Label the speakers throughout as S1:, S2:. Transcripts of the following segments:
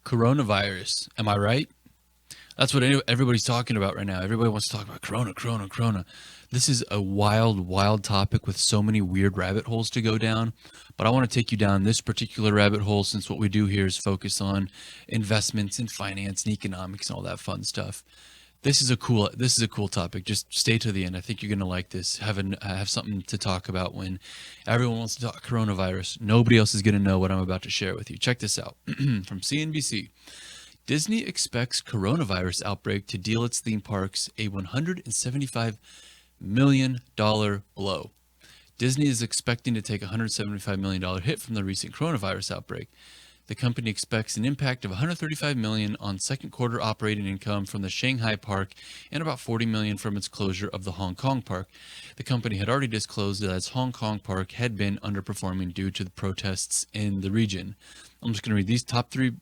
S1: Coronavirus. Am I right? That's what everybody's talking about right now. Everybody wants to talk about corona. This is a wild, wild topic with so many weird rabbit holes to go down. But I want to take you down this particular rabbit hole since what we do here is focus on investments and finance and economics and all that fun stuff. This is a cool topic. Just stay to the end. I think you're gonna like this. Have something to talk about when everyone wants to talk coronavirus. Nobody else is gonna know what I'm about to share with you. Check this out from CNBC. Disney expects coronavirus outbreak to deal its theme parks a $175 million blow. Disney is expecting to take a $175 million hit from the recent coronavirus outbreak. The company expects an impact of $135 million on second quarter operating income from the Shanghai park and about $40 million from its closure of the Hong Kong park. The company had already disclosed that its Hong Kong park had been underperforming due to the protests in the region. I'm just going to read these top three.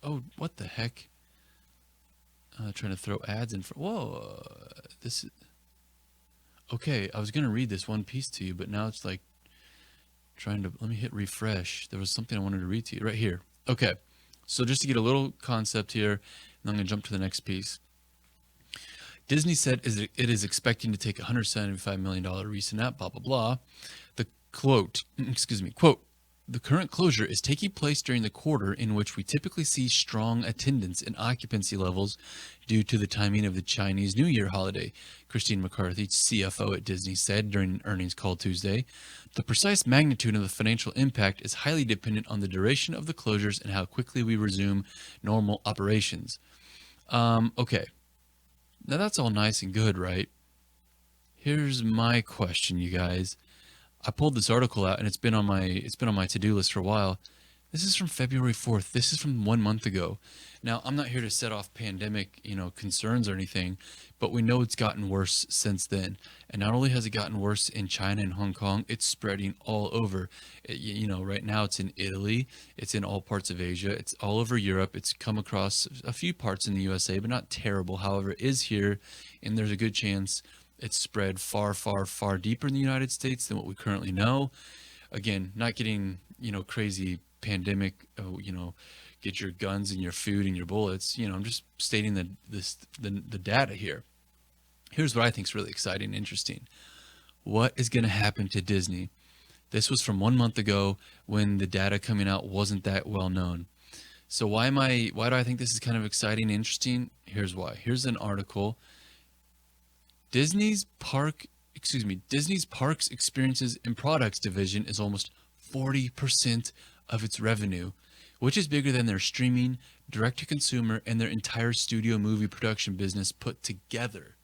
S1: Oh, what the heck? Trying to throw ads in for. Whoa, this is. Okay, I was going to read this one piece to you, but now it's like trying to. Let me hit refresh. There was something I wanted to read to you right here. Okay, so just to get a little concept here, and I'm going to jump to the next piece. Disney said it is expecting to take a $175 million recent app, blah, blah, blah. The quote, the current closure is taking place during the quarter in which we typically see strong attendance and occupancy levels due to the timing of the Chinese New Year holiday, Christine McCarthy, CFO at Disney, said during an earnings call Tuesday. The precise magnitude of the financial impact is highly dependent on the duration of the closures and how quickly we resume normal operations. Okay. Now that's all nice and good, right? Here's my question, you guys. I pulled this article out and it's been on my to-do list for a while. This is from February 4th. This is from 1 month ago. Now, I'm not here to set off pandemic, concerns or anything, but we know it's gotten worse since then. And not only has it gotten worse in China and Hong Kong, it's spreading all over. Right now it's in Italy, it's in all parts of Asia, it's all over Europe. It's come across a few parts in the USA, but not terrible. However, it is here, and there's a good chance it's spread far, far, far deeper in the United States than what we currently know. Again, not getting, crazy pandemic, get your guns and your food and your bullets. I'm just stating the data here. Here's what I think is really exciting and interesting. What is going to happen to Disney? This was from 1 month ago when the data coming out wasn't that well known. So why do I think this is kind of exciting and interesting? Here's why. Here's an article. Disney's Parks, Experiences, and Products division is almost 40% of its revenue, which is bigger than their streaming, direct-to-consumer, and their entire studio movie production business put together.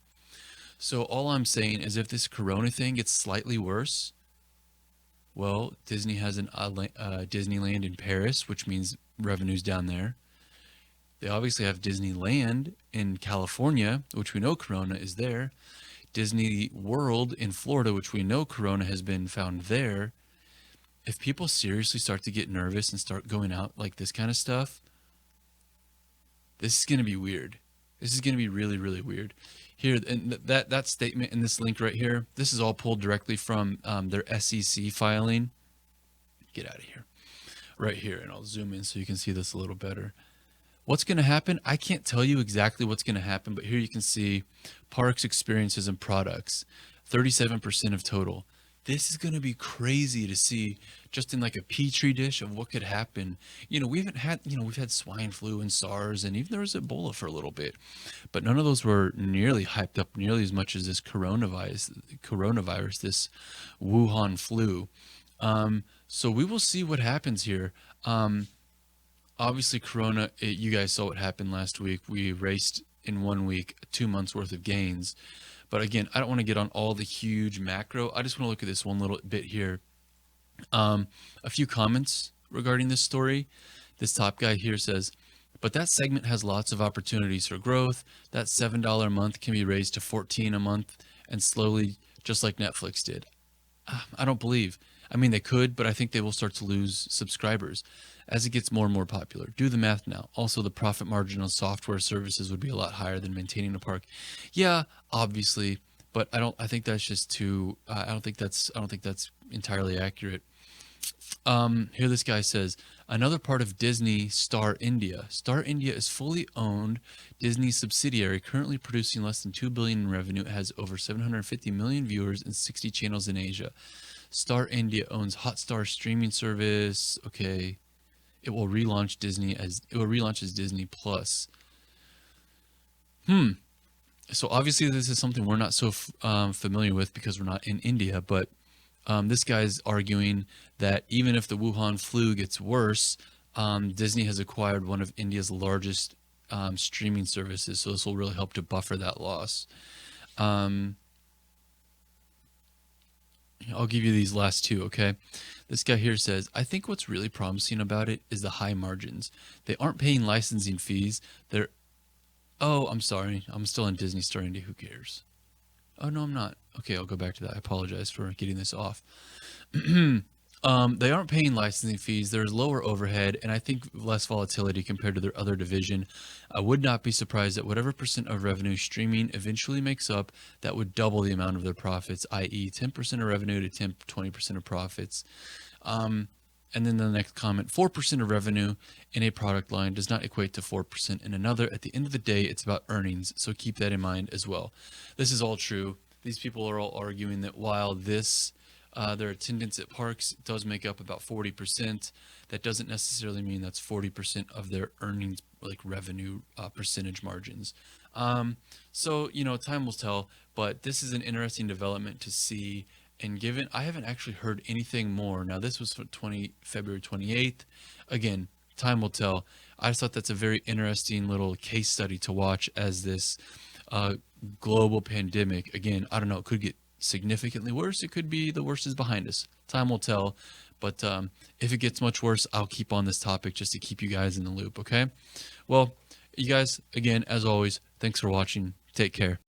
S1: So all I'm saying is if this corona thing gets slightly worse, well, Disney has an Disneyland in Paris, which means revenue's down there. They obviously have Disneyland in California, which we know corona is there. Disney World in Florida, which we know corona has been found there. If people seriously start to get nervous and start going out like this kind of stuff, this is going to be weird. This is going to be really, really weird. Here, and that statement in this link right here, this is all pulled directly from their SEC filing. Get out of here. Right here, and I'll zoom in so you can see this a little better. What's going to happen? I can't tell you exactly what's going to happen, but here you can see parks, experiences, and products, 37% of total. This is going to be crazy to see just in like a petri dish of what could happen. We've had swine flu and SARS, and even there was Ebola for a little bit, but none of those were nearly hyped up nearly as much as this coronavirus, this Wuhan flu. So we will see what happens here. Obviously, corona, you guys saw what happened last week. We erased in 1 week 2 months worth of gains. But again, I don't want to get on all the huge macro. I just want to look at this one little bit here. A few comments regarding this story. This top guy here says, but that segment has lots of opportunities for growth. That $7 a month can be raised to $14 a month and slowly, just like Netflix did. I don't believe. I mean, they could, but I think they will start to lose subscribers as it gets more and more popular. Do the math now. Also, the profit margin on software services would be a lot higher than maintaining a park. Yeah, obviously, but I think that's just too. I don't think that's entirely accurate. Here this guy says, Another part of Disney, Star India. Star India is fully owned Disney subsidiary, currently producing less than $2 billion in revenue. It has over 750 million viewers and 60 channels in Asia. Star India owns Hotstar streaming service. Okay, it will relaunch as Disney Plus. So obviously this is something we're not so familiar with because we're not in India, but this guy's arguing that even if the Wuhan flu gets worse, Disney has acquired one of India's largest streaming services, so this will really help to buffer that loss. I'll give you these last two, okay? This guy here says, I think what's really promising about it is the high margins. They aren't paying licensing fees. They're, oh, I'm sorry. I'm still in Disney Star India. Who cares? Oh, no, I'm not. Okay, I'll go back to that. I apologize for getting this off. They aren't paying licensing fees. There's lower overhead, and I think less volatility compared to their other division. I would not be surprised that whatever percent of revenue streaming eventually makes up, that would double the amount of their profits, i.e. 10% of revenue to 20% of profits. And then the next comment, 4% of revenue in a product line does not equate to 4% in another. At the end of the day, it's about earnings, so keep that in mind as well. This is all true. These people are all arguing that while their attendance at parks does make up about 40%, that doesn't necessarily mean that's 40% of their earnings, like revenue percentage margins. So, time will tell, but this is an interesting development to see. And given I haven't actually heard anything more. Now this was for February 28th. Again, time will tell. I just thought that's a very interesting little case study to watch as this global pandemic. Again, I don't know, it could get significantly worse. It could be the worst is behind us. Time will tell. But if it gets much worse, I'll keep on this topic just to keep you guys in the loop, okay? Well, you guys, again, as always, thanks for watching. Take care.